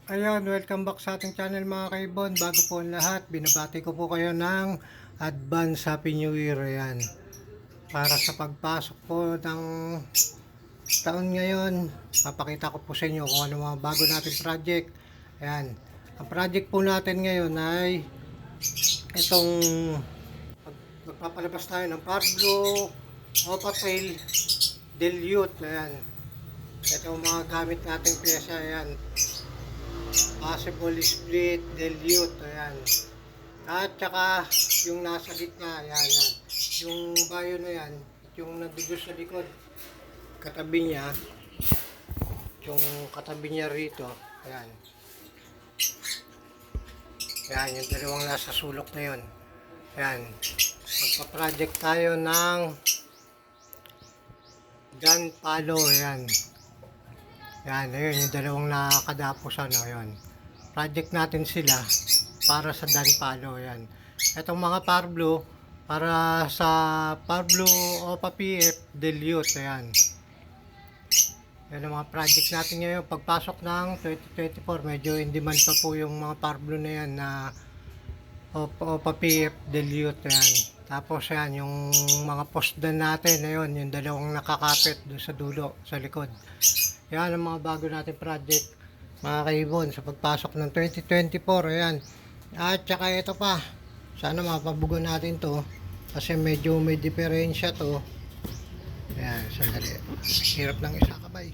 Ayun, welcome back sa ating channel mga kaibon. Bago po ang lahat, binabati ko po kayo ng advance Happy New Year. Ayan. Para sa pagpasok po ng taon ngayon, papakita ko po sa inyo kung ano mga bago nating project. Ayan. Ang project po natin ngayon ay itong magpapalabas tayo ng Pablo o papel dilute. Ayan. Ito ang mga gamit nating pyesa. Ayan. Possible split dilute. Ayan. At saka yung nasa gitna, yan. Yung bayo na yan, yung nandugo sa likod, katabi niya, yung katabi niya rito, ayan. Ayan, yung dalawang nasa sulok na yun. Ayan. Magpa-project tayo ng gun palo, ayan. Ayan, ayun, yung dalawang nakakadapos, ano, ayan. Project natin sila para sa gun palo, ayan. Itong mga Parblo, para sa Pablo OPA PF Dilute, ayan. Yan ang mga project natin ngayon. Pagpasok ng 2024, medyo in demand pa po yung mga Pablo na yan na OPA PF Dilute, ayan. Tapos yan, yung mga postdan natin, ayun, yung dalawang nakakapit doon sa dulo, sa likod. Yan ang mga bago natin project, mga kaibon, sa pagpasok ng 2024, ayan. At saka ito pa, sana mapabugan natin to kasi medyo may diferensya to. Ayan, sandali. Hirap ng isa kabay.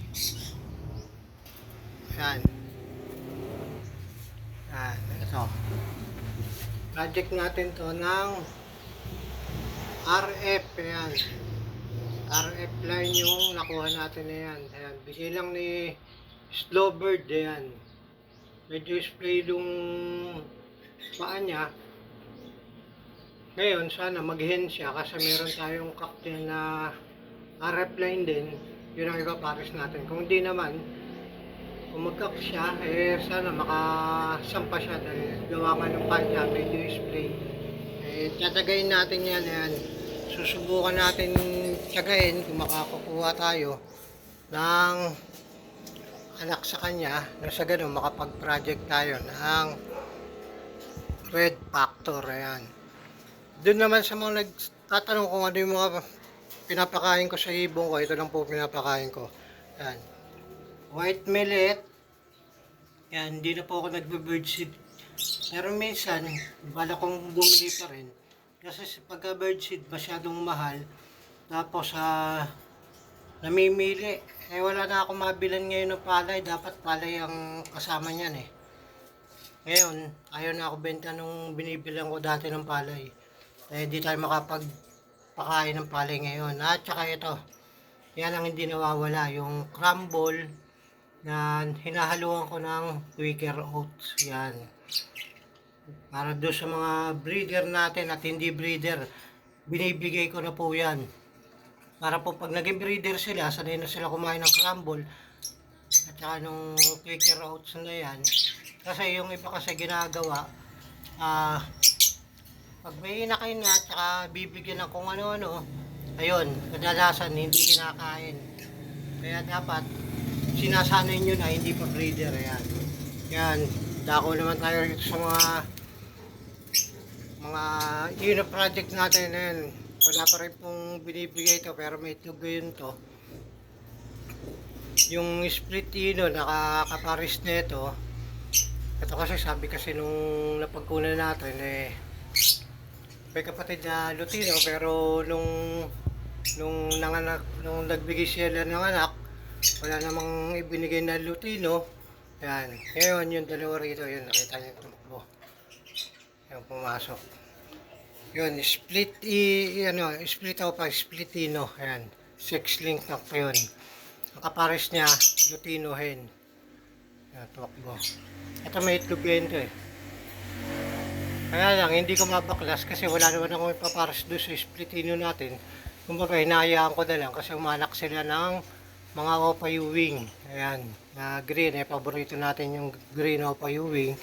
Ayan. Ayan, ito. Project natin to ng RF. Ayan. RF line yung nakuha natin na yan. Ayan, bigay lang ni Slowbird. Ayan. Medyo spray yung paa niya. Ngayon, sana mag-hen siya kasi meron tayong cocktail na RF line din. Yun ang ipapares natin. Kung hindi naman, kung mag-cock siya, sana makasampa siya dahil gawa nga ng kanya, medyo spray. Tatagayin natin yan. Ayan. Susubukan natin tiyagayin kung makakukuha tayo ng anak sa kanya na sa ganun makapag-project tayo ng red factor. Ayan. Doon naman sa mga nagtatanong kung ano yung mga pinapakain ko sa ibong ko, ito lang po pinapakain ko. Yan. White millet. Yan, hindi na po ako nagbe-birdseed. Pero minsan, bala kong bumili pa rin. Kasi pagka birdseed, masyadong mahal. Tapos, namimili. Wala na akong mabilan ngayon ng palay. Dapat palay ang kasama niyan eh. Ngayon, ayaw na ako benta nung binibilang ko dati ng palay. Di tayo makapagpakain ng palay ngayon. At saka ito, yan ang hindi nawawala, yung crumble na hinahaluan ko ng Quaker Oats. Yan. Para doon sa mga breeder natin at hindi breeder, binibigay ko na po yan. Para po pag naging breeder sila, sanay na sila kumain ng crumble at saka nung Quaker Oats na yan. Kasi yung iba kasi ginagawa, pag may inakain nga, tsaka bibigyan ng kung ano-ano, ayun, kadalasan hindi kinakain. Kaya dapat, sinasanay nyo na hindi pa breeder. Ayan. Yan, dako naman tayo dito sa mga yun na project natin. Ayan. Wala pa rin pong binibigay ito, pero may itlog yun to. Yung split ino, nakakaparis na ito. Ito kasi sabi kasi nung napagkunan natin, may kapatid na Lutino pero nung nanganak, nung nagbigay sila ng anak, wala namang ibinigay na Lutino. Yan. Ngayon yung dalawa rito, yun nakita niyo tumakbo. Yung pumasok. Yun, split ako pa, splitino. Ayan. Sex link na ko yun. Ang kapares niya, Lutino hen. Yan, tumakbo. Ito may itlog yan ito eh. Kaya lang, hindi ko mabaklas kasi wala naman akong ipaparas doon sa splitino natin. Kumbaga, hinahayaan ko na lang kasi umanak sila ng mga Opa U-wing. Ayan, na green. Paborito natin yung green Opa U-wing.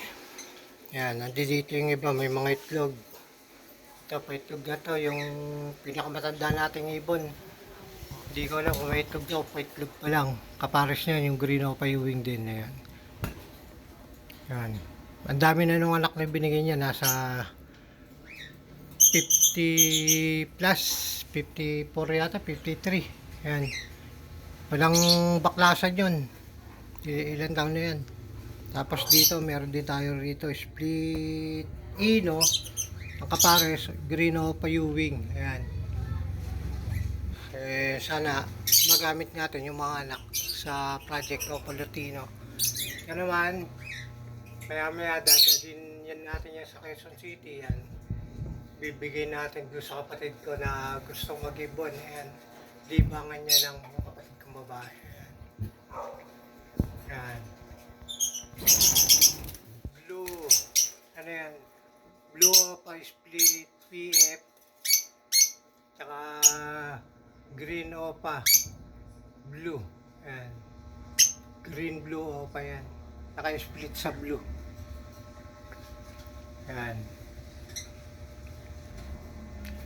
Ayan, nandito yung iba, may mga itlog. Ito pa itlog na to, yung pinakamatanda nating ibon. Hindi ko alam kung may itlog na o pa itlog pa lang. Kapares niya yung green Opa U-wing din. Ayan. Yan. Ang dami na nung anak na binigay niya, nasa 50 plus, 54 yata, 53. Yan. Walang baklasan yun. Ilan taon na yan. Tapos dito, meron din tayo rito, split ino, ang kapares, green o payuwing. Ayan. Sana magamit natin yung mga anak sa project o Palutino. Yan naman, maya dadalhin yan natin yan sa Quezon City. Yan. Bibigay natin doon sa kapatid ko na gustong mag-ibon. Ayan. Libangan niya ng mga kapatid kong babae. Ayan. Ayan. Blue. Ano yan? Blue Opa split PF. Tsaka green Opa. Blue. Ayan. Green blue Opa yan. Tsaka split sa blue. Ayan.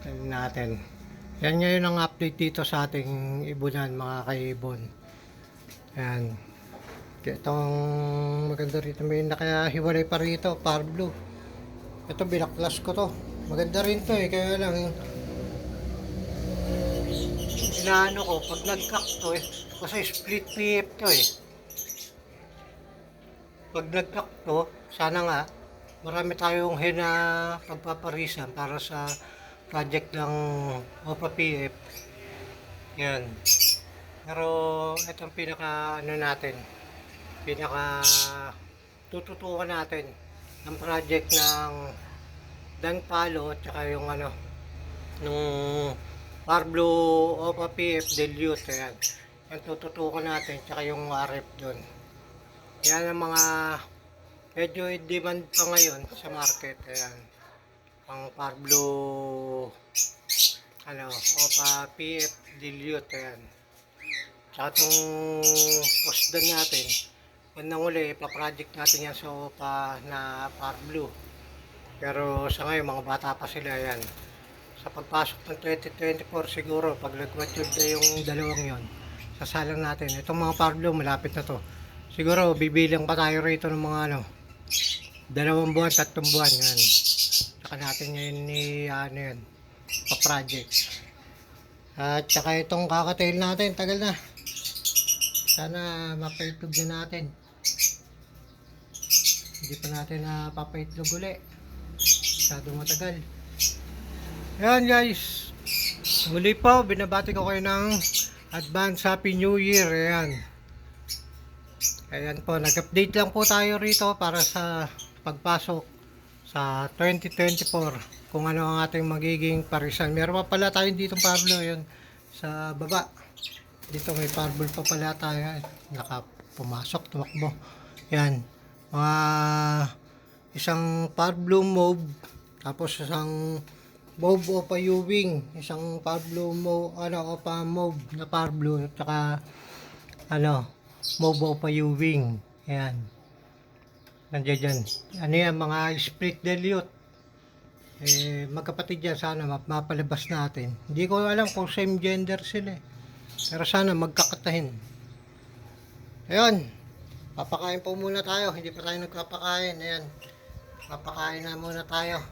Tignan natin. Yan ngayon ang update dito sa ating ibunan, mga kaibon. Ayan. Itong maganda rito, may nakahiwalay pa rito, par blue. Ito binaklas ko to. Maganda rin to kaya lang inaano ko pag nagkak to kasi split PF to Pag nagkak to, sana nga marami tayong hena pagpaparisan para sa project ng OPA PF. Yan. Pero itong pinaka ano natin, pinaka tututukan natin ng project ng Dan Palo at saka yung ano nung Parblo Opa PF Delute. Ayan. Yan tututukan natin tsaka yung RF doon. Yan ang mga medyo demand pa ngayon sa market. Ayan. Ang Parblo ano Opa PF Delute. Ayan. Tsaka itong postdan natin, bandang uli, pa-project natin yan sa OPA na Par Blue. Pero sa ngayon, mga bata pa sila yan. Sa pagpasok ng 2024 siguro, pag nag-mature na yung dalawang yon, sasalang natin. Itong mga Par Blue, malapit na to. Siguro, bibilang pa tayo rito ng mga 2 buwan, 3 buwan. Yan. Saka natin ngayon ano yan, pa-project. At saka itong kakatail natin, tagal na. Sana mapaitlog na natin. Hindi pa natin napapaitlog uli. Masyadong matagal. Ayan guys. Muli po, binabati ko kayo ng advance Happy New Year. Ayan. Ayan po, nag-update lang po tayo rito para sa pagpasok sa 2024. Kung ano ang ating magiging parisan. Meron pa pala tayo dito Pablo. Ayan, sa baba. Dito may parbol pa pala tayo. Nakapumasok, tumakbo. Yan. Mga isang parblo mauve. Tapos isang mauve o payuwing. Isang parblo mauve, opa mauve na parblo. At saka, mauve o payuwing. Yan. Nandiyan dyan. Ano yan, mga split delute. Magkapatid yan. Sana mapalabas natin. Hindi ko alam kung same gender sila pero sana magkakatahin. Ayun. Papakain po muna tayo. Hindi pa tayo nagpapakain. Ayan. Papakain na muna tayo.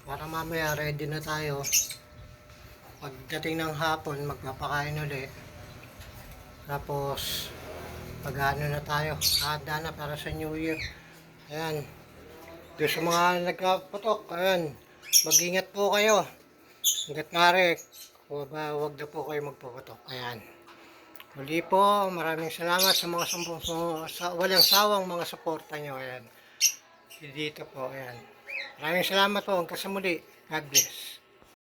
Para mamaya ready na tayo. Pagdating ng hapon, magpapakain ulit. Tapos, pag-ano na tayo. Handa na para sa New Year. Ayan. Doon sa mga nagkaputok. Ayan. Mag-ingat po kayo. Hanggat maaari. Huwag na po kayo magpuputok. Ayan. Muli po, maraming salamat sa mga walang sawang mga suporta nyo. Ayan. Dito po, ayan. Maraming salamat po. Hanggang sa muli. God bless.